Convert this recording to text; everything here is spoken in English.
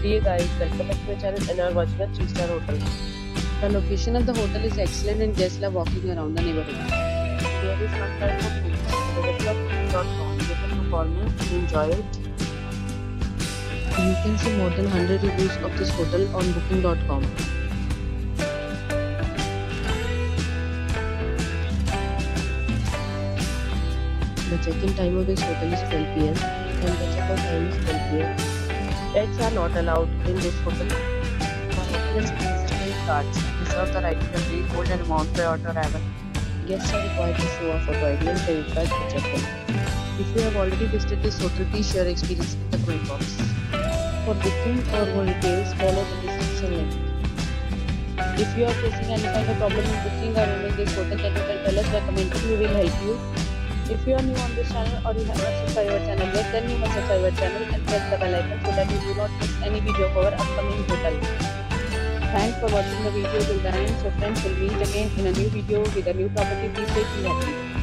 Hey guys, welcome back to my channel and are watching a 3-star hotel. The location of the hotel is excellent and guests love walking around the neighborhood. There is one type of room. Visit the booking.com. You can performance and enjoy it. You can see more than 100 reviews of this hotel on booking.com. The check-in time of this hotel is 12 p.m. and the check-out time is 12 p.m. Pets are not allowed in this hotel. The hotel is credit cards and reserve the right to temporarily hold an amount prior to arrival. Guests are required to show a photo ID and credit card to check in. If you have already visited this hotel, please share your experience in the comment box. For booking or more details, follow the description link. If you are facing any kind of problem in booking or room in this hotel, then you can tell us by commenting. We will help you. If you are new on this channel or you have not subscribed our channel yet, then you must subscribe our channel and press the bell icon so that you do not miss any video of our upcoming hotel. Thanks for watching the video till the end. So friends, will meet again in a new video with a new property. Please stay happy.